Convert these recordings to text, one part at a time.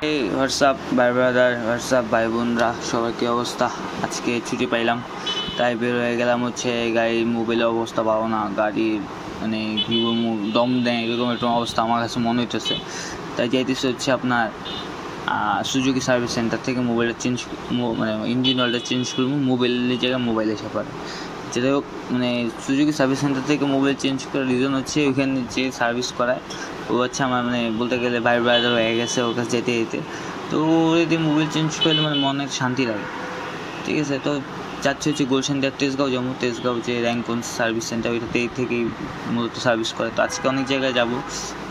এই হোয়াটসঅ্যাপ ভাই brother, WhatsApp ভাই বোনরা, সবার কী অবস্থা? আজকে ছুটি পাইলাম, তাই বের হয়ে গেলাম। গাড়ির মোবাইলের অবস্থা ভালো না, গাড়ির মানে দম দেয় এরকম একটা অবস্থা আমার কাছে মনে হইতেছে। তাই যাইতেছে আপনার সুজুকি সার্ভিস সেন্টার থেকে মোবাইলটা মানে ইঞ্জিন অয়েলটা চেঞ্জ করবো। মোবাইলের জায়গায় মোবাইল এসে পারে, যেটা হোক মানে সুজুকি সার্ভিস সেন্টার থেকে মোবাইল চেঞ্জ করার রিজন হচ্ছে ওইখানে যে সার্ভিস করায় ও আমার মানে বলতে গেলে ভাই ব্রাদার হয়ে গেছে ওর কাছে যেতে যেতে। তো ওর যদি মোবাইল চেঞ্জ করলে মানে মনে শান্তি লাগে। ঠিক আছে, তো যাচ্ছে গুলশান দিয়ে তেজগাঁও যাবো। তেজগাঁও যে র্যাঙ্কন সার্ভিস সেন্টার ওইটাতেই থেকেই মূলত সার্ভিস করে। তো আজকে অনেক জায়গায় যাব,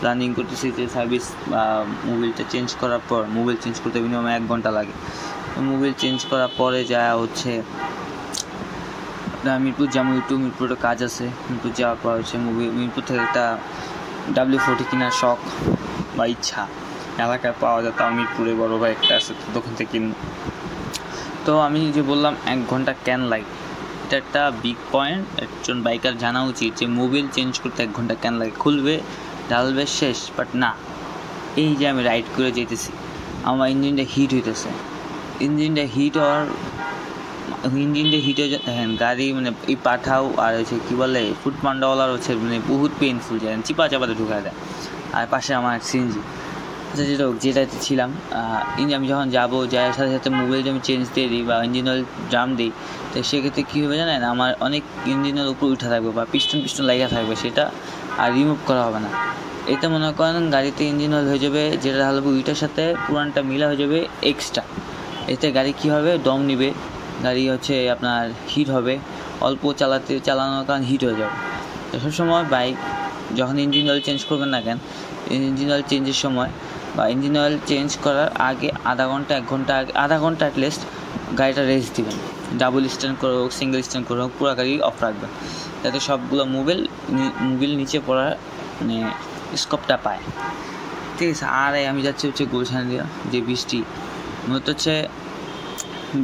প্ল্যানিং করতেছি যে সার্ভিস বা মোবাইলটা চেঞ্জ করার পর, মোবাইল চেঞ্জ করতে মিনিমাম 1 ঘন্টা লাগে। তো মোবাইল চেঞ্জ করার পরে যা মিরপুর যাবো। মিরপুরে কাজ আছে। মিরপুর যাওয়ার পর মিরপুর থেকে একটা W40 কেনার শখ বা ইচ্ছা। এলাকায় পাওয়া যায়, তাও মিরপুরে বড় ভাই একটা আছে, তো দোকান থেকে কিনবো। তো আমি যে বললাম 1 ঘন্টা কেন লাগে, এটা একটা বিগ পয়েন্ট। একজন বাইকার জানা উচিত যে মোবিল চেঞ্জ করতে 1 ঘন্টা কেন লাগে। খুলবে, ঢালবে, শেষ। বাট না, এই যে আমি রাইড করে যেতেছি, আমার ইঞ্জিনটা হিট হইতেছে। ইঞ্জিনটা হিট হয়ে দেখেন গাড়ি মানে এই পাঠাও আর কী বলে ফুড পান্ডাওয়ালার মানে বহুত পেইনফুল যায়, চাপাতে ঢুকা দেয়। আর পাশে আমার সিএনজি। আচ্ছা, যেটাতে ছিলাম, আমি যখন যাবো, যাওয়ার সাথে সাথে মোবাইলটা আমি চেঞ্জ দিয়ে দিই বা ইঞ্জিন অয়েল ড্রাম দিই, তো সেক্ষেত্রে কী হবে জানেন, আমার অনেক ইঞ্জিনের উপর উঠে থাকবে বা পিস্টন লাগা থাকবে, সেটা আর রিমুভ করা হবে না। এতে মনে করেন গাড়িতে ইঞ্জিন অয়েল হয়ে যাবে, যেটা ঢালবে ওইটার সাথে পুরানটা মিলা হয়ে যাবে এক্সট্রা। এতে গাড়ি কী হবে, দম নিবে, গাড়ি আপনার হিট হবে, অল্প চালানোর কারণ হিট হয়ে যাবে। তো সবসময় বাইক যখন ইঞ্জিন অয়েল চেঞ্জ করবেন না কেন, ইঞ্জিন অয়েল চেঞ্জের সময় বা ইঞ্জিন অয়েল চেঞ্জ করার আগে আধা ঘন্টা অ্যাটলিস্ট গাড়িটা রেস্ট দিবেন। ডাবল স্ট্যান্ড করে হোক, সিঙ্গেল স্ট্যান্ড করে হোক, পুরো গাড়ি অফ রাখবেন, যাতে সবগুলো মোবিল নিচে পড়ার মানে স্কোপটা পায়। ঠিক আছে। আর আমি যাচ্ছি গুলশান দিয়া, যে বৃষ্টি মূলত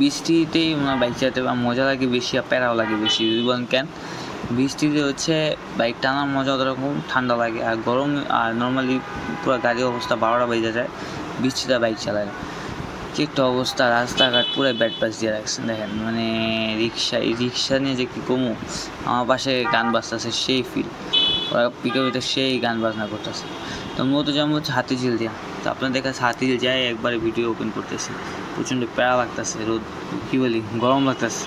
বৃষ্টিতেই বাইক চালাতে মজা লাগে বেশি, আর প্যারাও লাগে বেশি। যদি বলেন কেন, বৃষ্টিতে বাইক টানার মজা ওরকম, ঠান্ডা লাগে। আর গরম আর নর্মালি পুরো গাড়ির অবস্থা 12টা বেজে যায় বৃষ্টিতে বাইক চালায়। কি একটা অবস্থা, রাস্তাঘাট পুরো ব্যাড পাস দিয়ে রাখছেন। দেখেন মানে রিক্সা নিয়ে যে কি কমু, আমার পাশে গান বাজতেছে, সেই ফিল। ওরা পিকআপে সেই গান বাজনা করতেছে। তো মূলত যেমন হাতিঝিল দিয়া, তো আপনার দেখা হাতিঝিল যায় একবারে ভিডিও ওপেন করতেছে, প্রচণ্ড প্যারা লাগতেছে, রোদ কী বলি গরম লাগতেছে।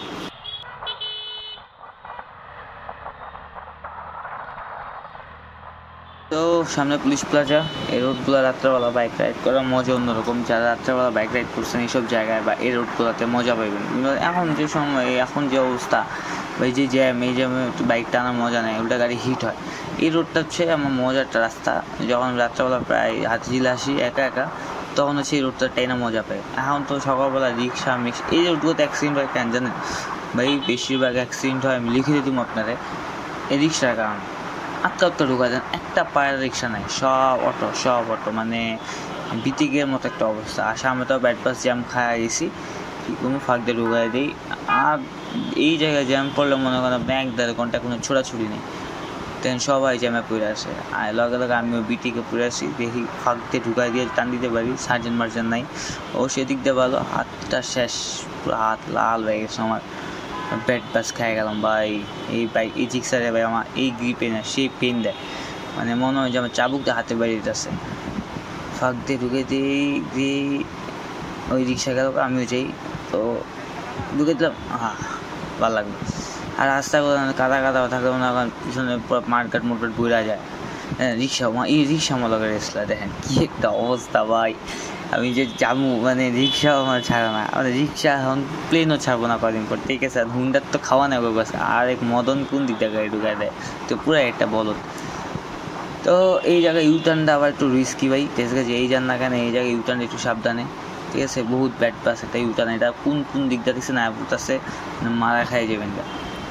তো সামনে পুলিশ প্লাজা, এই রোডগুলো রাত্রেবেলা বাইক রাইড করার মজা অন্যরকম। যারা রাত্রেবেলা বাইক রাইড করছেন এইসব জায়গায় বা এই রোডগুলোতে মজা পাইবেন। এখন যে অবস্থা, এই যে জ্যামে বাইক টানার মজা নেই, উল্টা গাড়ি হিট হয়। এই রোডটা আমার মজার একটা রাস্তা। যখন রাত্রেবেলা প্রায় হাতিঝিল আসি একা, তখন এই রোডটা টাইনা মজা পাই। এখন তো সকালবেলা রিক্সা এই রোডগুলোতে অ্যাক্সিডেন্ট হয় কেন জানেন ভাই? বেশিরভাগ অ্যাক্সিডেন্ট হয়, আমি লিখে দিতাম আপনারে, এই রিক্সার কারণে। আটকা ঢুকা দেন, একটা পায়ের রিক্সা নাই, সব অটো মানে বিতিকের মতো একটা অবস্থা। আর সামনে তো ব্যাড পাস জ্যাম খাওয়া গেছি, কি কোনো ফাঁক দিয়ে ঢুকাই দিই। আর এই জায়গায় জ্যাম পড়লে মনে করেন আপনি 1-1.5 ঘন্টা কোনো ছোড়াছুড়ি নেই, তেন সবাই জ্যামে পড়ে আসে। আর লগে আমিও বিটিকে পড়ে আসি, দেখি ফাঁক দিয়ে ঢুকাই দিয়ে টান দিতে পারি, সার্জেন্ট নাই। ও সেদিক দিয়ে ভালো, হাতটা শেষ, পুরো হাত লাল হয়ে গেছে আমার। ব্যাড পাস খেয়ে গেলাম ভাই। এই জিক্সারে ভাই আমার এই গ্রিপে না সেই পেন দেয়, মানে মনে হয় যে আমার চাবুক দিয়ে হাতে বাড়ি দিতেছে। ফাঁক দিয়ে ঢুকে দিই ওই রিক্সা গেল, আমিও যাই, তো ঢুকে দিলাম, ভালো লাগবে। আর রাস্তাগুলো কাদা থাকলে মনে হয় পিছনে পুরো মাঠঘাট বইরা যায়। রিক্সা মনে করে এসলা, দেখেন কি একটা অবস্থা ভাই। আমি যে যাবো মানে রিক্সাও আমার ছাড়া না, মানে রিক্সা এখন প্লেনও ছাড়বো না কদিন পর। ঠিক আছে, হুন্ডার তো খাওয়া নেই বাস। আর এক মদন কোন দিক দিয়ে গাড়ি ঢুকায় দেয়, তো পুরো একটা বলদ। তো এই জায়গায় ইউটার্নটা আবার একটু রিস্কি ভাই। তেজগা যে এই যান না কেন, এই জায়গায় ইউটার্ন একটু সাবধানে। ঠিক আছে, বহুত ব্যাড পাস একটা ইউটার্ন। এটা কোন দিকটা দিচ্ছে না বলতেছে, মারা খাই যাবেন।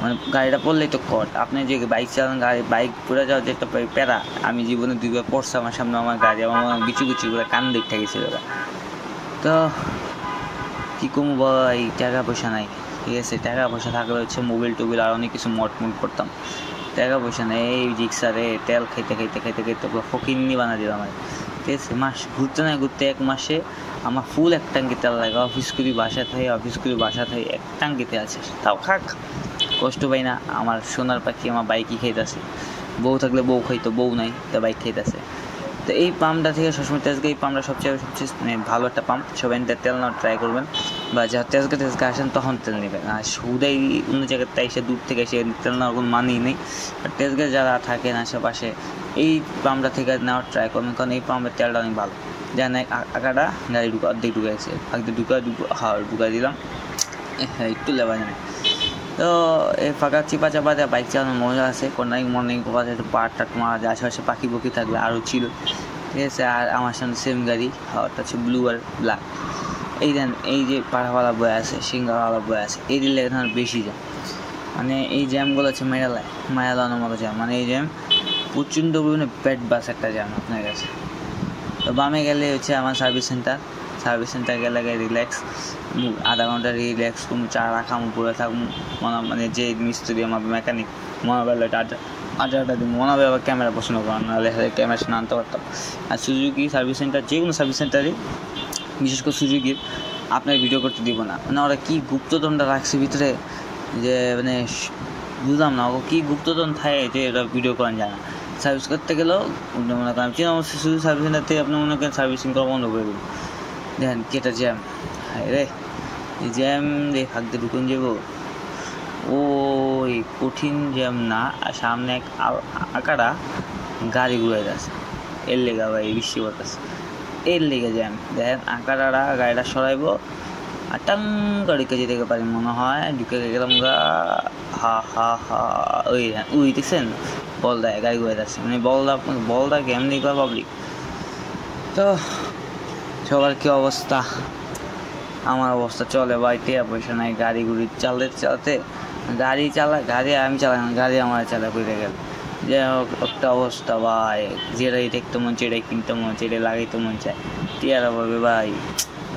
মানে গাড়িটা পড়লেই তো কট। আপনি যে বাইক চালান, বাইক পড়ে যাওয়ার যে একটা প্যারা, আমি জীবনে 2বার পড়ছে আমার সামনে আমার গাড়ি, আমার বিচু করে কান দেখতে গেছিল ওরা। তো কী কমু ভাই, টাকা পয়সা নাই। ঠিক আছে, টাকা পয়সা থাকলে মোবাইল টোবিল আর অনেক কিছু মট করতাম। টাকা পয়সা নেই, এই রিক্সারে তেল খাইতে পুরো ফকিন্নি বানা দিলাম। ঠিক আছে, ঘুরতে 1 মাসে আমার ফুল এক ট্যাঙ্কি তেল লাগে, অফিস করি বাসা থাকি এক ট্যাঙ্কিতে আছে, তাও খাক কষ্ট পাই না। আমার সোনার পাখি আমার বাইকই খাইতেছে, বউ থাকলে বউ খাইতো, বউ নাই তা বাইক খাইতেছে। তো এই পাম্পটা থেকে সবসময় তেজগা, এই পাম্পটা সবচেয়ে মানে ভালো একটা পাম্প, সবাই তেল নেওয়ার ট্রাই করবেন, বা যা তেজগা আসেন তখন তেল নেবেন। আর সুদাই অন্য জায়গায় তাই এসে দূর থেকে এসে তেল নেওয়ার কোনো মানেই নেই। আর তেজগা যারা থাকেন আশেপাশে এই পাম্পটা থেকে নেওয়ার ট্রাই করবেন, কারণ এই পাম্পের তেলটা অনেক ভালো। যেন আঁকাটা গাড়ি অর্ধেক ঢুকাইছে, ঢুকাই দিলাম, হ্যাঁ একটু লেবা জানে। তো এই ফাঁকা চিপা চাপা দেওয়া বাইক চালানোর মজা আছে, মর্নিং পাওয়া যায়, একটু পাট টাট মারা যায়, আশেপাশে পাখি পক্ষি থাকলে আরও ছিল, ঠিক আছে। আর আমার সামনে সেম গাড়ি, ওটা হচ্ছে ব্লু আর ব্ল্যাক। এই দেন এই যে পাড়াওয়ালা বই আছে, সিঙ্গারওয়ালা বই আছে, এই দিলে এখানে বেশি যায়, মানে এই জ্যামগুলো হচ্ছে মায়ালানোর মতো জ্যাম, মানে এই জ্যাম প্রচণ্ড পরিমাণে ব্যাড বাস একটা জ্যাম আপনার কাছে। তো বামে গেলে হচ্ছে আমার সার্ভিস সেন্টার গেলে রিল্যাক্স, আধা ঘন্টা রিল্যাক্স করুন, চা রাখাম পরে থাকুন, মানে যে মিস্ত্রি আমার মেকানিক মনে পারলো এটা আড্ডা দিন, মনে হবে আবার ক্যামেরা পছন্দ করেন, নাহলে ক্যামেরা সামনে আনতে পারতাম। আর সুজুকি সার্ভিস সেন্টার, যে কোনো সার্ভিস সেন্টারে, বিশেষ করে সুজুকির, আপনার ভিডিও করতে দিব না, মানে ওরা কী গুপ্তধনটা রাখছে ভিতরে, যে মানে বুঝলাম না ও কী গুপ্তধন থাকে যে ওরা ভিডিও করেন যায় না। সার্ভিস করতে গেলেও মনে করেন শুধু সার্ভিস সেন্টার থেকে আপনি মনে করেন সার্ভিসিং করা বন্ধ করে দেবেন। দেখেন কেটা জ্যাম, হ্যাঁ রে জ্যাম রে, ফাঁক দিয়ে ঢুকুন যাবো, ওই কঠিন জ্যাম না, আর সামনে এক আঁকাটা গাড়ি ঘুরে যাচ্ছে, এর লেগা ভাই বৃষ্টি পড়তেছে, এর লেগে জ্যাম। দেখেন আঁকাটা গাড়িটা সরাইবো আর টাং গাড়িকে যেতে পারি মনে হয়, ঢুকে গেলাম গা, ওই দেখছেন বলদায় গাড়ি ঘুরে যাচ্ছে, মানে বলদা কেমনি করে পাবলিক। তো সবার কি অবস্থা? আমার অবস্থা চলে ভাই, টিয়া পয়সা নাই, গাড়ি গুড়ি চালাতে গাড়ি আমি চালাই না, গাড়ি আমার চালা করে গেল, যে একটা অবস্থা ভাই, যেটাই দেখতে মন চাই, এটাই কিনতে মন চাই, এটাই লাগাইতে মন চায়, টিয়ারা বলবে ভাই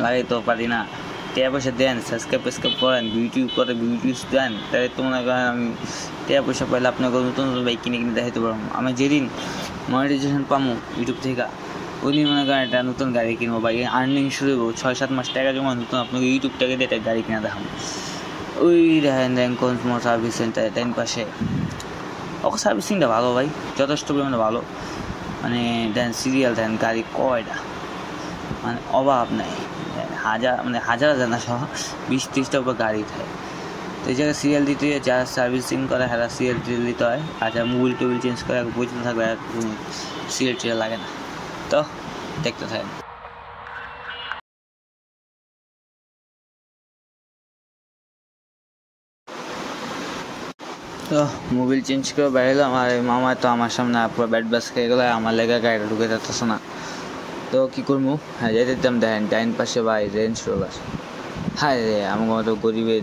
লাগাইতেও পারি না, টিয়া পয়সা দেন, সাবস্ক্রাইব করেন, ভিডিও দেন, তাহলে তো মনে করেন আমি টিয়া পয়সা পাইলে আপনাকে নতুন বাইক কিনে দেখাইতে পারবো। আমি যেদিন মনিটাইজেশন পাবো ইউটিউব থেকে, ওই দিন মনে করেন একটা নতুন গাড়ি কিনবো, বা আর্নিং শুরু হবো, 6-7 মাস টাকা জমা নতুন আপনাকে ইউটিউব থেকে দিয়ে একটা গাড়ি কিনে দেখাবো। ওই দেখেন কনজিউমার সার্ভিস সেন্টার টাইম পাশে, ওকে সার্ভিসিংটা ভালো ভাই, যথেষ্ট পরিমাণে ভালো, মানে দেন সিরিয়াল দেন গাড়ি কয়টা, মানে অভাব নাই, হাজার না সহ 20-30টার উপর গাড়ি থাকে। তো এই জায়গায় সিরিয়াল দিতে যারা সার্ভিসিং করে হ্যাঁ সিরিয়াল দিতে হয়, আর যারা মোবিল টোবিল চেঞ্জ করে পর্যন্ত থাকবে সিরিয়াল লাগে না। তো দেখতে থাকেন। তো মোবিল চেঞ্জ করে বেরোলাম, আর মামা তো আমার সামনে পুরো ব্যাট বাস খেয়ে গেলো, আমার লেগে গাড়িটা ঢুকে যাচ্ছে না। তো কী করবো, হ্যাঁ যেতে দিতাম, দেখেন ডাইন পাশে ভাই রেঞ্জ রোভার, হ্যাঁ রে আমার মতো গরিবের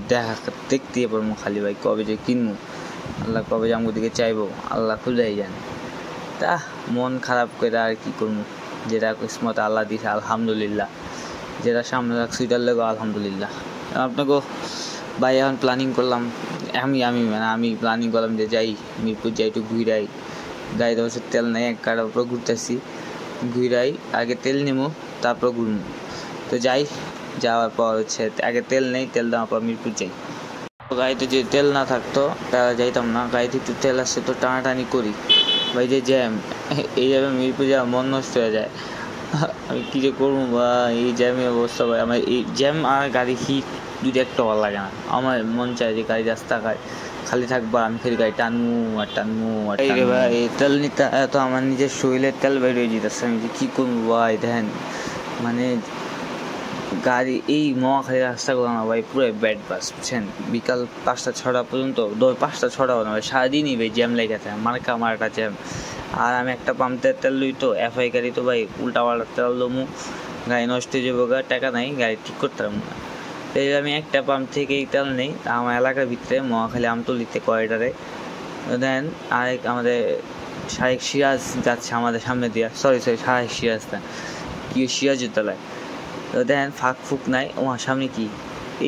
দেখতে পারবো খালি ভাই, কবে যে কিনবো, আল্লাহ কবে যে আমার দিকে চাইবো, আল্লাহ খুলেই জানে। তা মন খারাপ করে আর কি করবো, যেটা কিসমত আল্লাহ দিছে আলহামদুলিল্লাহ, যেটা সামনে রাখছি এটার লেগো আলহামদুলিল্লাহ। আপনাকেও ভাই এখন প্ল্যানিং করলাম, আমি প্ল্যানিং করলাম যে যাই মিরপুর, যাই একটু ঘুরাই, গাড়িতে বসে তেল নেই, এক কাটার উপরে ঘুরতেছি, ঘুরাই আগে তেল নেবো তারপর ঘুরবো। তো যাওয়ার পর হচ্ছে আগে তেল নেই, তেল দেওয়ার পর মিরপুর যাই। গাড়িতে যদি তেল না থাকতো তাহলে যাইতাম না, গাড়িতে একটু তেল আসছে তো টানাটানি করি ভাই, যে জ্যাম, এই জ্যামে মিরপুর যাওয়া মন নষ্ট হয়ে যায়। আমি কী যে করবো বা এই জ্যামের অবস্থা ভাই, আমার এই জ্যাম আর গাড়ি হিট দুটো একটা ভালো লাগে না, আমার মন চায় যে গাড়ি রাস্তা খালি থাকবো, আমি ফের গাড়ি টানমু আর ভাই তেল নিতে তো আমার নিজের শরীরের তেল বের হয়ে যেতেছে, আমি যে কী করবো ভাই। দেখেন মানে গাড়ি এই মহাখালী রাস্তাগুলো না ভাই পুরো ব্যাড বাস, বুঝছেন, বিকাল 5টা-6টা পর্যন্ত 5টা-6টা ভাই সারাদিনই ভাই জ্যাম লেগে থাকে, মার্কা জ্যাম। আর আমি একটা পাম্পের তেল লই, তো এফআই গাড়ি তো ভাই উল্টা পাল্টা তেল লমু, গাড়ি নষ্ট হয়ে যাবো, টাকা নাই, গাড়ি ঠিক করতে পারবো না। তাই আমি একটা পাম্প থেকেই তেল নেই, আমার এলাকার ভিতরে মহাখালী আমতলিতে কয়টারে দেন, আরেক আমাদের শাহেক সিরাজ যাচ্ছে আমাদের সামনে দিয়ে, সরি শাহেক সিরাজ না, কি সিরাজউদ্দৌলা। তো দেখেন ফাঁক নাই, ওর সামনে কি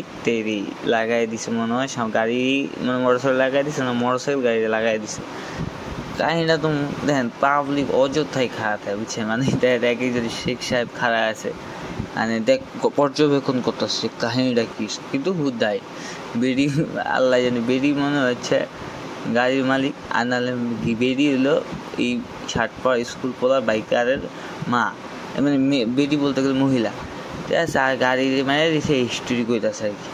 ইত্যাদি লাগাই দিছে মনে হয়, গাড়ি মানে মোটরসাইকেল লাগাই দিছে না, মোটরসাইকেল গাড়ি লাগাই দিছে। কাহিনীটা তো দেখেন পাবলিক অযথাই খারাপ হয় বুঝছেন, মানে এক একজন শেখ সাহেব খারাপ আছে মানে দেখ পর্যবেক্ষণ করতেছে কাহিনীটা কি, কিন্তু হুদাই বেরি আল্লাহ জানি বেরি মনে হচ্ছে গাড়ির মালিক, আর নাহলে বেরি হলো এই শার্ট পরা স্কুল পড়া বাইকারের মা, মানে বেরি বলতে গেলে মহিলা, ঠিক আছে। আর গাড়ির মানে সে হিস্টোরি কইতাছে আর কি।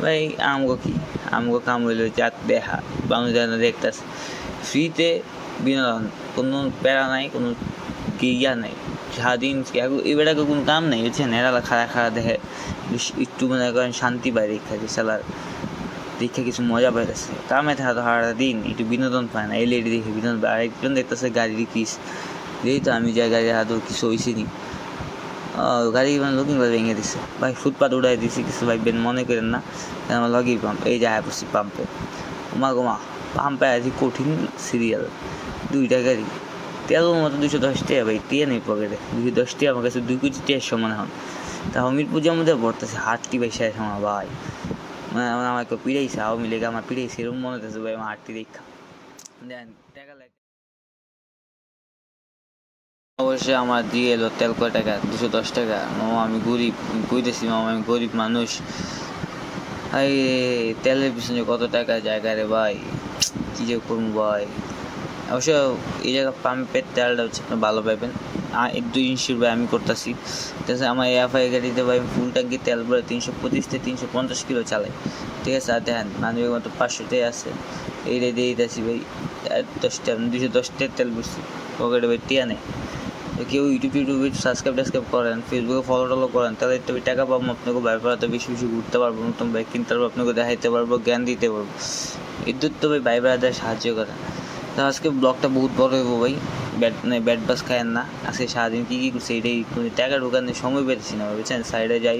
ভাই আমগো কাম হইলো যাক দেখা মানুষ যেন দেখতেছে ফ্রিতে বিনোদন, কোনো প্যারা নাই, কোনো গিয়া নাই, স্বাধীন এবারকে কোনো কাম নেই বুঝছেন। এরা খাড়া দেখে একটু মনে করেন শান্তি পায় দেখে কিছু মজা পাইতেছে, কামে থাকা হারা দিন একটু বিনোদন পায় না, এলইডি দেখে বিনোদন পায়। আরেকজন দেখতেছে গাড়ির কিস, যেই তো আমি যাই গাড়ির হাতেও কিছু হয়েছি নি, গাড়ি মানে লুকিং করে ভেঙে দিচ্ছে ভাই, ফুটপাথ উড়াই দিচ্ছি কিছু ভাইবেন মনে করেন না। আমার লগি পাম্প, এই যায় পড়ছি পাম্পে, গোমা পাম্পে আছি কঠিন সিরিয়াল, 2টা গাড়ি তেলের মতো 210 টাকা ভাই, টিয়া নেই পকেটে, 210 টাকা আমার কাছে 2 কোটি টাকার সমান এখন। তা হমির পূজার মধ্যে পড়তেছে হাটটি ভাই শেষ আমার ভাই, মানে আমাকে পিড়াইছে আওয়ামী লীগ আমার পিড়াইছে এরকম মনে হতেছে ভাই, আমার হাটটি দেখা দেন টাকা লাগে। অবশ্যই আমার দিয়ে এলো তেল কয় টাকা, 210 টাকা। মামা আমি গরিব, কইতেছি মামা আমি গরিব মানুষ, এই তেলের পিছনে কত টাকা জায়গা রে ভাই, কি যে করবো ভাই। অবশ্য এই জায়গা পাম্পের তেলটা হচ্ছে আপনি ভালো পাইবেন, 1-2 ইঞ্চির ভাই আমি করতেছি, ঠিক আছে। আমার এফআই গাড়িতে ভাই ফুল ট্যাঙ্কি তেল ভরে 325 থেকে 350 কিলো চালাই, ঠিক আছে। আর দেখেন মানবিক মতো 500 টাকা আছে, এইটা দিয়ে দিতেছি ভাই 210 টাকা তেল বুঝছি পকেটে ভাই টিয়া নেই। কেউ ইউটিউবে সাবস্ক্রাইব করেন, ফেসবুকে ফলো করেন, তাহলে তো টাকা পাবো, আপনাকে বাইর করাতে বেশি ঘুরতে পারবো, নতুন বাইক কিনতে পারবো, আপনাকে দেখাইতে পারবো, জ্ঞান দিতে পারবো, এদের তো ভাই ভাই ব্রাদার সাহায্য করেন। তো আজকে ব্লগটা বহুত বড় হইব ভাই, ব্যাট বাস খায়েন না। আজকে সারাদিন কী করছে এটাই, টাকা ঢোকানোর সময় পেতেছি না বুঝছেন, সাইডে যাই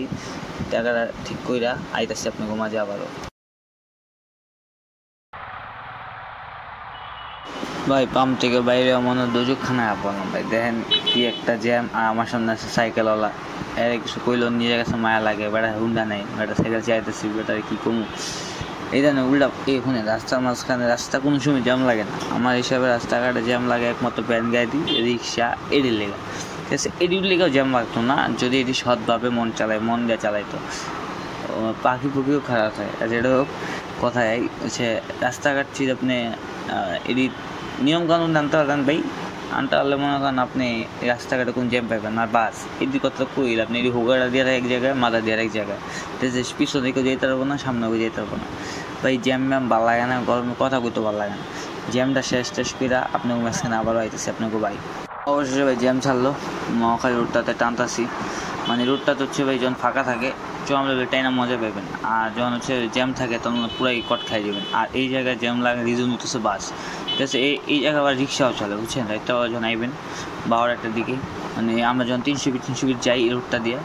টাকাটা ঠিক কইরা আইতাছি আপনাকে মাঝে আবারও। ভাই পাম্প থেকে বাইরে মনে দুজকখানায় পড়লাম ভাই, দেখেন কি একটা জ্যাম, আর আমার সামনে আছে সাইকেলওয়ালা, এর কিছু কইলো নিজের কাছে মায়া লাগে, বেটা হুন্ডা নেই, বেটা সাইকেল চাইতেছি, বেটার কি কমু এই জানে উল্টা এখানে রাস্তার মাঝখানে, রাস্তা কোনো সময় জ্যাম লাগে না আমার হিসাবে, রাস্তাঘাটে জ্যাম লাগে একমাত্র ভ্যান গাড়ি, রিক্সা, এডির লেগা, ঠিক আছে। এডির লেগেও জ্যাম লাগতো না যদি এটি সৎভাবে মন দিয়ে চালাইতো, পাখি পুখিও খারাপ হয়। আর যেটা হোক কথায় হচ্ছে রাস্তাঘাট ছিল আপনি এটি নিয়মকানুন জানতে পারবেন ভাই, আনতে পারলে মনে করেন আপনি রাস্তাঘাটে কোন জ্যাম পাইবেন। আর বাস এদিকে কথা কইল আপনি এটি হোগাড়া দিয়ে এক জায়গায়, মাথা দিয়ে এক জায়গায়, ঠিক আছে। পিছন দিকেও যেতে পারবো না, সামনেও যেতে পারবো না ভাই, জ্যাম ভালো লাগে না, গরমে কথা কইতে ভালো লাগে না। জ্যামটা শেষ করে আপনাকে মাঝখানে আবারও আইতেছি আপনাকে ভাই। অবশ্যই ভাই জ্যাম ছাড়লো, মহাখালী রোডটাতে টানতাছি, মানে রোডটা তো হচ্ছে ভাই যখন ফাঁকা থাকে চরম লেভেল টাইনা মজা পাবেন, আর যখন হচ্ছে জ্যাম থাকে তখন পুরাই কট খাই যাবেন। আর এই জায়গায় জ্যাম লাগে রিজন হচ্ছে বাস, ঠিক আছে। এই জায়গায় আবার রিক্সাও চলে বুঝছেন, রাইতে যখন আইবেন 12টার দিকে, মানে আমরা যখন 300 ফিট যাই এই রোডটা দিয়ে,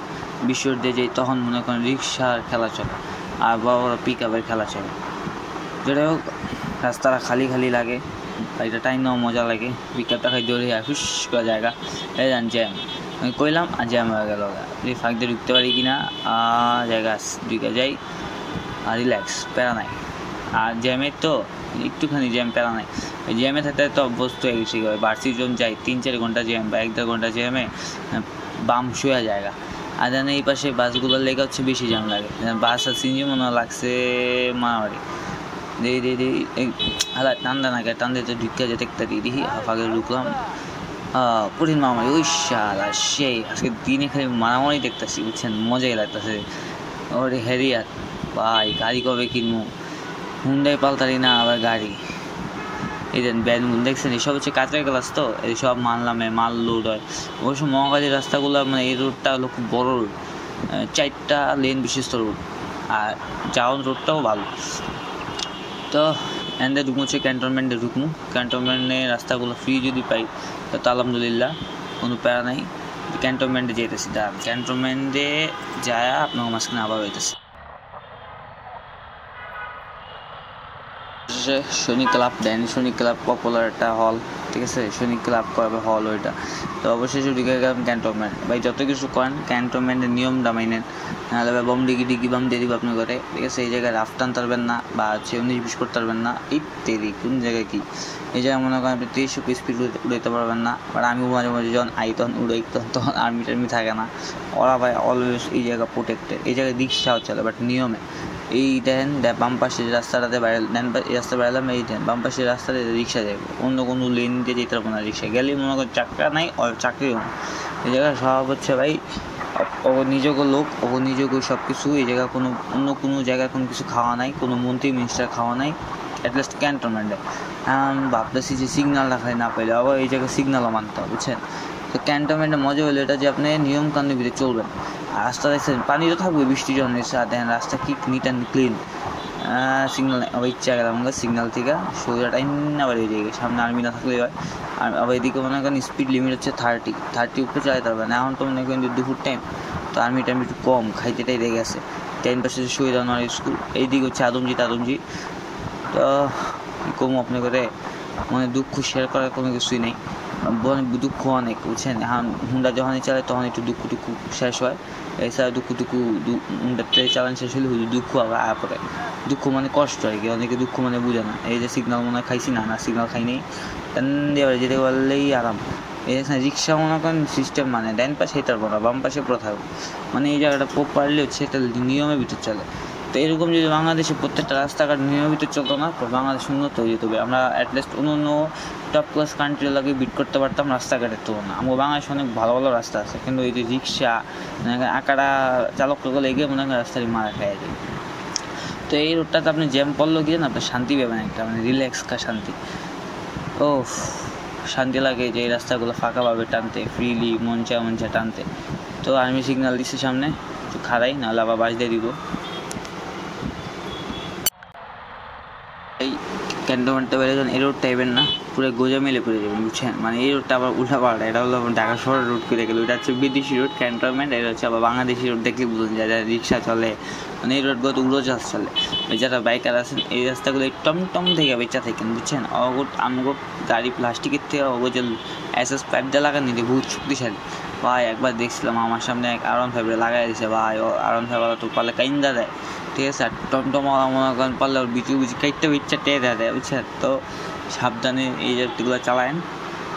বিশ্ব রোড দিয়ে যাই, তখন মনে করেন রিক্সার খেলা চলে আর বড় বড় পিক আপের খেলা চলে। যেটা হোক রাস্তাটা খালি লাগে, এটা টাইনাও মজা লাগে, পিক আপটা খাই দৌড়ে ফুস করা জায়গা, এই যান জ্যাম আমি কইলাম আর জ্যাম হয়ে গেল, ফাঁক দিয়ে ঢুকতে পারি কিনা জায়গা ঢুকে যাই আর রিল্যাক্স, প্যারা নাই। আর জ্যামের তো একটুখানি জ্যাম প্যারা নাই, জ্যামে থাকতে তো অভ্যস্ত হয়ে গেছি, বাড়তি জন যাই 3-4 ঘন্টা জ্যাম বা 1-1.5 ঘন্টা জ্যামে বাম শুয়ে জায়গা। আর জানে এই পাশে বাসগুলোর লেগে হচ্ছে বেশি জ্যাম লাগে, বাস আর সিনজি মনে লাগছে মারামারি, হালা টান্দা না টান দিতে ঢুকে যেতে একটা দিদি ফাঁকে ঢুকলাম, কঠিন মারামারি, ওই শালা সেই আজকে দিনে খালি মারামারি দেখতেছি বুঝছেন, মজাই লাগতেছে। ওরে হেরিয়ার ভাই গাড়ি কবে কিনবো, হুন্ডাই পালতারি না আবার গাড়ি, এই দেন ব্যানগুলো দেখছেন এসব হচ্ছে কাঁচের গ্লাস, তো এইসব মাল লোড হয়। অবশ্য মহাকালীর রাস্তাগুলো মানে এই রোডটা হলো খুব বড় রোড, 4টা লেন বিশিষ্ট রোড, আর যাওয়ার রোডটাও ভালো। তো এন্ডে ঢুকবো হচ্ছে ক্যান্টনমেন্টে রাস্তাগুলো ফ্রি যদি পাই তো আলহামদুলিল্লাহ, কোনো প্যারা নাই। ক্যান্টনমেন্টে যেতেছি, ক্যান্টনমেন্টে যায় আপনার মাঝখানে আবার হইতেছে। অবশেষে সৈনিক ক্লাব দেন, সৈনিক ক্লাব পপুলার একটা হল, ঠিক আছে, সৈনিক ক্লাব করবে হল ওইটা। তো অবশেষে ঢুকে গেলাম ক্যান্টনমেন্ট। ভাই যত কিছু করেন ক্যান্টনমেন্টের নিয়মটা মাইনেন, নাহলে ভাই বম ডিগি ডিগি বাম দিয়ে দিব আপনি করে, ঠিক আছে। এই জায়গায় রাফ টানতে পারবেন না বা 19-20 করতে পারবেন না, ইত্যাদি। কোন জায়গায় কি এই জায়গায় মনে করেন আপনি 30 স্পিড উড়াইতে পারবেন না। বাট আমি মাঝে মাঝে যখন আইতন উড়াই তখন আর্মি টার্মি থাকে না, ওরা ভাই অলওয়েজ এই জায়গা প্রোটেক্টেড। এই জায়গায় রিক্সাও চলে বাট নিয়মে। এই দেন বাম পাশের রাস্তাটাতে দেন এই রাস্তা বেড়ালাম, এই দেন বাম পাশের রাস্তাতে রিক্সা যাবে, অন্য কোনো লেন দিয়ে যেতে পারবো না। রিক্সা গেলেই মনে করেন চাকরা নাই, চাকরিও না। এই জায়গায় স্বভাব হচ্ছে ভাই অনিযোগ্য লোক, অনিযোগ্য সব কিছু। এই জায়গায় কোনো অন্য কোনো জায়গায় কোনো কিছু খাওয়া নাই, কোনো মন্ত্রী মিনিস্টার খাওয়া নাই, অ্যাটলিস্ট ক্যান্টনমেন্টে। ভাবতেছি যে সিগনালটা খালি না পাইলে আবার এই জায়গায় সিগনালও মানতে হবে, বুঝছেন। তো ক্যান্টনমেন্টে মজা হলো এটা যে আপনি নিয়ম কানুনের ভিতরে চলবেন। আর রাস্তা দেখছেন পানি তো থাকবে, বৃষ্টি যখন এসে দেখেন রাস্তা কি নিট অ্যান্ড ক্লিন। সিগনাল আবার ইচ্ছা গেলাম সিগনাল থেকে সোজা টাইম আবার এই জায়গায় সামনে আর্মি না থাকলেই হয়। আর আবার এদিকে মনে করেন স্পিড লিমিট হচ্ছে 30 উপরে চালাতে পারবে না। এখন তো মনে করেন যে দুপুর টাইম, তো আর্মি টাইম একটু কম খাইতে টাইতে গেছে। 10% শহীদানোর স্কুল, এইদিকে হচ্ছে আদমজি। তো কী কম আপনি করে মানে দুঃখ শেয়ার করার কোনো কিছুই নেই, দুঃখ অনেক, বুঝছেন। এখন হুন্ডা যখনই চালায় তখন একটু দুঃখ শেষ হয়। এছাড়া হুন্ডাতে চালান শেষ হলে দুঃখ আবার পরে। দুঃখ মানে কষ্ট আর কি, অনেকে দুঃখ মানে বুঝে না। এই যে সিগনাল মনে হয় খাইছি না, সিগনাল খাই নেই, এবারে যেতে পারলেই আরাম। এই রিক্সা মনে করেন সিস্টেম মানে ডাইন পাশে হেঁটার পড়া, বাম পাশে প্রথা, মানে এই জায়গাটা প্রপারলি হচ্ছে এটা নিয়মের ভিতর চলে। তো এরকম যদি বাংলাদেশে প্রত্যেকটা রাস্তাঘাট নিয়মিত চলতো না, তো বাংলাদেশ উন্নত হয়ে যেত। আমরা অ্যাটলিস্ট অন্য টপ ক্লাস কান্ট্রি লাগে বিট করতে পারতাম রাস্তাঘাটের তুলনা। আমার বাংলাদেশে অনেক ভালো ভালো রাস্তা আছে, কিন্তু এই যে রিক্সা আঁকাটা চালক করলে এগিয়ে মনে হয় রাস্তায় মারা খাইয়া যায়। তো এই রোডটাতে আপনি জ্যাম পড়লো গিয়ে না, আপনার শান্তি পাবেন একটা, মানে রিল্যাক্স শান্তি। ও শান্তি লাগে যে এই রাস্তাগুলো ফাঁকাভাবে টানতে, ফ্রিলি মঞ্চা টানতে। তো আর্মি সিগন্যাল দিচ্ছে সামনে, একটু খাড়াই, নাহলে আবার বাস দিয়ে দিব। এই ক্যান্টনমেন্টটা বেড়ে যান, এই রোড টাইপের না, পুরো গোজা মেলে পড়ে যাবেন, বুঝছেন। মানে এই রোডটা আবার উল্টা পাল্টা, এটা হলো ঢাকা শহরের রোড করে গেলো। এটা হচ্ছে বিদেশি রোড ক্যান্টনমেন্ট, এটা হচ্ছে আবার বাংলাদেশি রোড। দেখলে বুঝুন যারা রিক্সা চলে, মানে এই রোডগুলো তো উড়োজাহাজ চলে। যারা বাইকার আছেন এই রাস্তাগুলো টমটম থেকে বেচা থাকেন, বুঝছেন। আমগো গাড়ি প্লাস্টিকের থেকে যে SS পাইপ দিয়ে লাগান নিতে বহুত শক্তিশালী। ভাই একবার দেখছিলাম আমার সামনে এক R15 লাগাই দিয়েছে, ভাই R15 তো পারলে কাইন্দা দেয়, ঠিক আছে। আর টমটম মনে করেন পারলে ওর বিচু কাইটটা বিচ্ছা টেয়ে দেয়, বুঝছেন। তো সাবধানে এই জাতীয়গুলো চালায়েন।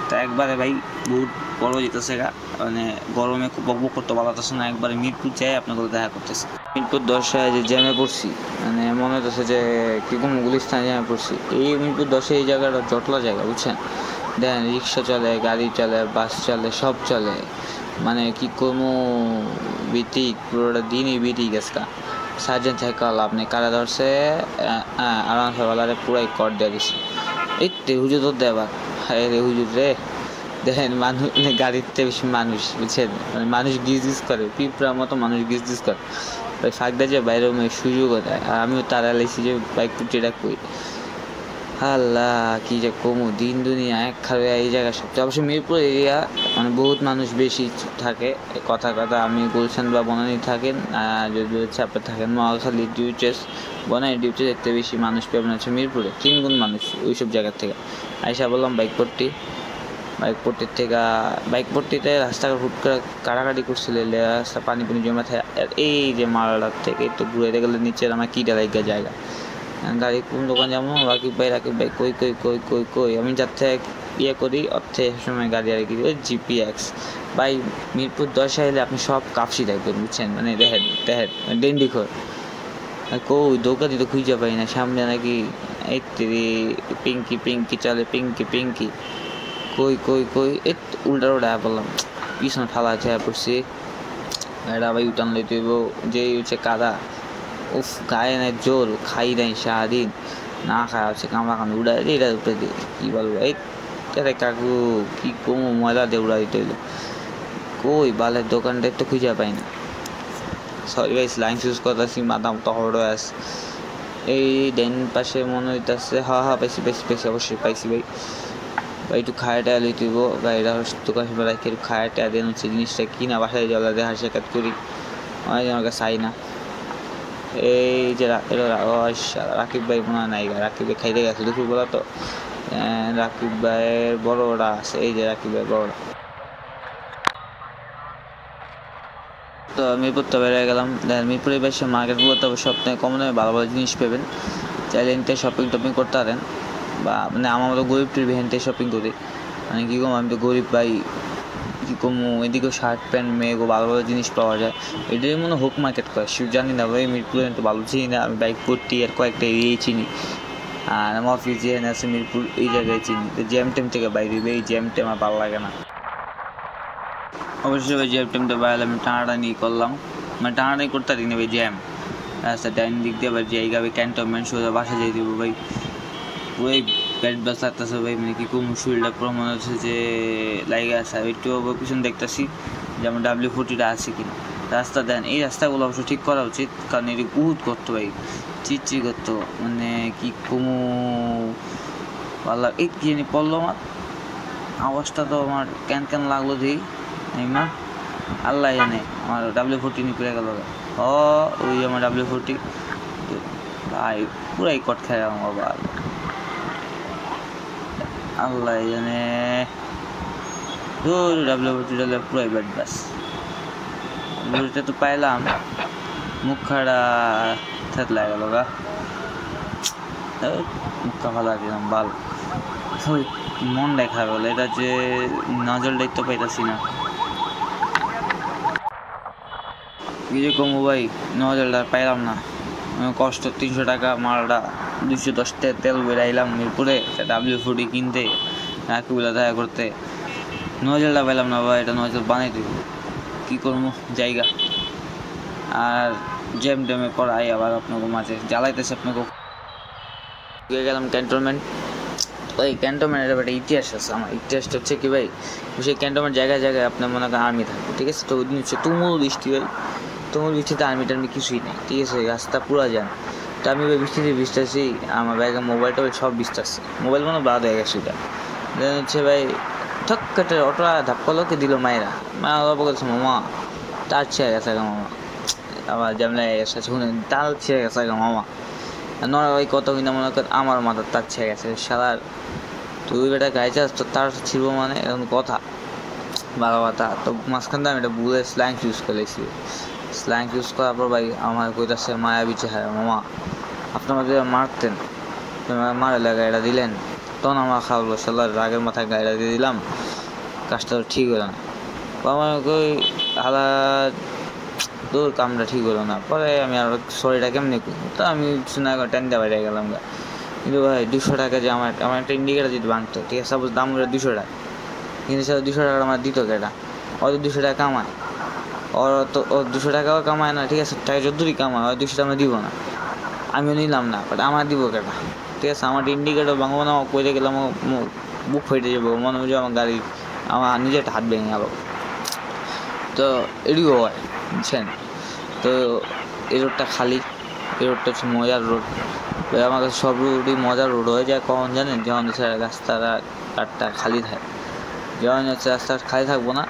তো একবারে ভাই বহুত বড় যেতেছে গা, মানে গরমে খুব বকবক করতে ভালো লাগতেছে না। একবারে মিরপুর যাই আপনাগুলো দেখা করতেছে। মিরপুর 10 যে জ্যামে পড়ছি, মানে মনে হচ্ছে যে কীরকম গুলিস্তানে জ্যামে পড়ছি। এই মিরপুর 10 এই জায়গাটা জটলা জায়গা, বুঝছেন। দেখেন রিক্সা চলে, গাড়ি চলে, বাস চলে, সব চলে, মানে কি কোনো বিতিক পুরোটা দিনই বিটি গেছে। সার্জেন্ট সাইকেল আপনি কারা ধরছে, আরামে পুরাই কর দিয়ে দিছে। এই তে হুজুর তো দেবার, হ্যাঁ রে হুজুর রে। দেখেন মানুষ গাড়িতে বেশি মানুষ, বুঝছেন, মানে মানুষ গিজ করে, পিঁপড়ার মতো মানুষ গিজ করে। ওই ফাঁকটা যে বাইরে সুযোগ দেয়। আর আমিও তারা লেছি যে বাইক পুটিটা কই, আল্লাহ কি যে কমু দিন দুনিয়া এক খাবে এই জায়গা। সবচেয়ে অবশ্যই মিরপুর এরিয়া মানে বহুত মানুষ বেশি থাকে। কথা আমি গুলশান বা বনানী থাকেন, যদি হচ্ছে আপনি থাকেন মহাখালী, ডিউচেস, বনানী ডিউচেস, দেখতে বেশি মানুষ পাবেন হচ্ছে মিরপুরে 3 গুণ মানুষ ওইসব জায়গার থেকে। আইসা বললাম বাইকপট্টিতে রাস্তাঘাট হুট করে কাটাকাটি করছিল, রাস্তা পানি জমা থাকে। এই যে মালাটার থেকে একটু ঘুরে গেলে নিচের আমার কিটা লাইগা জায়গা, গাড়ি কোন দোকান যাবো, রাকিব ভাই কই আমি যাতে করি অর্থে সময় গাড়ি আর কি GPX। ভাই মিরপুর 10 আইলে আপনি সব কাপসি দেখবেন, বুঝছেন। মানে দেখেন ডেন্ডি খোর কই দোকান দিতে খুঁজে পাই না। সামনে নাকি এই পিঙ্কি চলে, পিঙ্কি কই উল্টা বললাম, পিছনে ফালা আছে পড়ছি। এটা ভাই উঠান লইতে যে হচ্ছে কাদা, উফ গায়ে নাই জোর, খাই নাই সারাদিন, না খাওয়া হচ্ছে কামড়া উড়াই দিয়ে এটা উঠে দিই, কী বলবো। এই কাকু কি কমো ময়লা দিয়ে উড়া দিতে হইলো। কই বালের দোকানটা তো খুঁজে পাই না। সরি ভাই লাইন চুজ করতেছি, মাথা মতো হড় আছে। এই ডেন পাশে মনে হইতেছে, পাইছি অবশ্যই পাইছি ভাই। একটু খায়াটা লইতেইব, গাড়িটা দোকান রাখি একটু খায়াটা দেন হচ্ছে জিনিসটা কিনা বাসায় জলা দেখার সাক্ষাৎ করি, অনেক আমার কাছে চাই না। এই যে রাকিব ভাই মনে হয় নাই, রাকিব ভাই খাইতে গেছে দুপুরবেলা তো। রাকিব ভাইয়ের বড়রা আছে, এই যে রাকিব ভাই বড়রা। তো মিরপুর তো বেড়ে গেলাম। মিরপুরে বেশি মার্কেটগুলোতে সপ্তাহে কম দামে ভালো ভালো জিনিস পাবেন, চাইলে এনতে শপিং টপিং করতে পারেন। বা মানে আমার মতো গরিব টিভি হেনতে শপিং করি, মানে কী কম আমি তো গরিব ভাই, কী কম এদিকেও শার্ট প্যান্ট মেয়েগো ভালো ভালো জিনিস পাওয়া যায়। এটাই মনে হোক মার্কেট করে শিব জানি না ভাই, মিরপুরে তো ভালো চিনি না আমি, বাইক ভর্তি আর কয়েকটা এরিয়াই চিনি। আর আমার অফিস যে আছে মিরপুর এই জায়গায় চিনি, তো জ্যাম টেম থেকে বাইরে এই জ্যাম টেম আমার ভালো লাগে না। অবশ্যই ভাই জ্যাম টেমটা বাইরে আমি টানাটানি করলাম, মানে টানাটানি করতে পারি না ভাই, জ্যাম রাস্তা ডাইন দিক দিয়ে আবার জায়গা ভাই ক্যান্টনমেন্ট সোজা বাসা যাই দেবো ভাই, পুরোই পেট বাস লাগতেছে ভাই, মানে কি কোন শরীরটা পুরো মনে হচ্ছে যে লাগে আছে। একটু পিছনে দেখতেছি যেমন W40টা আছে কিনা। রাস্তা দেন, এই রাস্তাগুলো অবশ্য ঠিক করা উচিত, কারণ এটি বহুত করতো ভাই, চিচি করতো, মানে কি কমু ভালো। এই কি জানি পড়লো আমার আওয়াজটা, তো আমার কেন কেন লাগলো দিই না, আল্লাহ জানে। আমার W40 নিয়ে পেরে গেল, ওই আমার W40 ভাই পুরাই কট খায় আমার বাবা, আল্লাহ জানে। W40 পুরাই ব্যাড বাস, ঘুরতে তো পাইলাম মুখ খাড়া থেতলা গেল গা, মুখটা ভালো দিলাম বাল, মন দেখা গেল এটা যে নজর দেখতে পাইতাছি না। কি যে কমু ভাই, নজরটা পাইলাম না, কষ্ট 300 টাকা মালটা 210 তেল বেরাইলাম মিরপুরে W40 কিনতে, রাকিবুলা দেখা করতে, নজরটা পাইলাম না ভাই, এটা নজর বানাই দিব কী করবো জায়গা। আর জ্যাম ড্যামে পড়াই আবার আপনাকে মাঝে জ্বালাইতেছে আপনাকে। গেলাম ক্যান্টনমেন্ট, ওই ক্যান্টনমেন্টের একটা ইতিহাস আছে, আমার ইতিহাসটা হচ্ছে কি ভাই, সেই ক্যান্টনমেন্ট জায়গায় জায়গায় আপনার মনে করেন আর্মি থাকবে, ঠিক আছে। তো ওই দিন হচ্ছে তুমুল বৃষ্টি ভাই, তুমুল বৃষ্টিতে আর্মি টার্মি কিছুই নেই, ঠিক আছে, রাস্তা পুরা যান। তো আমি ভাই বৃষ্টিতে ভিজতেছি, আমার ব্যাগে মোবাইলটা সব ভিজতেছে, মোবাইল মনে বাদ হয়ে গেছে ওটা। দেন হচ্ছে ভাই ঠক কেটে অটোটা ধাপ্পালোকে দিল মায়েরা, মায়েরা অল্প করছে মামা তার ছেড়ে গেছে গা মামা, আবার জামলায় গেছে শুনে তার ছেড়ে গেছে গা মামা, নড়া ওই কত কিনা মনে কর আমার মাথার তার ছেড়ে গেছে শালার, তুই বেটা গায়ে চাস তো তার ছিল মানে এরকম কথা ভালো কথা। তো মাঝখান দিয়ে আমি এটা ভুলে স্ল্যাং ইউজ করেছি, স্ল্যাং ইউজ করার পর ভাই আমার কইতাছে মায়া বিচে হ্যাঁ মামা আপনার মধ্যে মারতেন, মারে গাড়িটা দিলেন, তখন আমার খাওয়ালো শালার রাগের মাথায় গাড়িটা দিয়ে দিলাম, কাজটা ঠিক হলো না। আমার কই হালা তোর কামটা ঠিক হলো না, পরে আমি আর সরিটা কেমনি করি, তো আমি শুনে টেন দিয়ে বাইরে গেলাম গা। কিন্তু ভাই 200 টাকা যে আমার একটা ইন্ডিকেটার যদি ভাঙতো, ঠিক আছে, সাপোজ দাম করে 200 টাকা, কিন্তু সে 200 টাকা আমার দিত কেটা, ওর 200 টাকা কামায়, ওর তো ও 200 টাকাও কামায় না, ঠিক আছে, টাকা যতই কামায় ওই 200 টাকা দিব না, আমিও নিলাম না, বাট আমার দিব কেটা, ঠিক আছে। আমার ইন্ডিকেটার ভাঙবো না, কইতে গেলাম বুক ফেটে যাবো, মনে হয় আমার গাড়ি আমার নিজের হাত ভেঙে গেল। তো এদিকেও হয় বুঝছেন। তো এই রোডটা খালি, এই রোডটা হচ্ছে মজার রোড, আমার কাছে সব রোডই মজার রোড হয়ে যায় কখন জানেন, যখন হচ্ছে রাস্তাটা খালি থাকে, যখন হচ্ছে রাস্তা খালি থাকবো না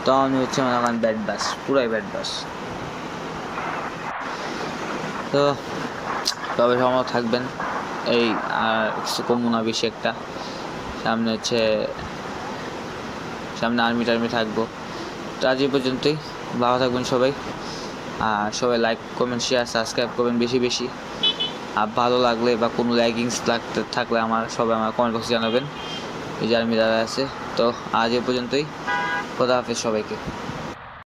তখন হচ্ছে মনে করেন ব্যাড বাস, পুরাই ব্যাড বাস। তো তবে সময় থাকবেন এই, আর কিছু কমবো না বেশি একটা, সামনে হচ্ছে সামনে আর্মি টার্মি থাকবো। তো আজ এই পর্যন্তই, ভালো থাকবেন সবাই, আর সবাই লাইক কমেন্ট শেয়ার সাবস্ক্রাইব করবেন বেশি বেশি, আর ভালো লাগলে বা কোনো লাইকিংস থাকলে আমার সবাই আমার কমেন্ট বক্সে জানাবেন, এই যে আর্মি দ্বারা আছে। তো আজ এই পর্যন্তই, খোদা হাফেজ সবাইকে।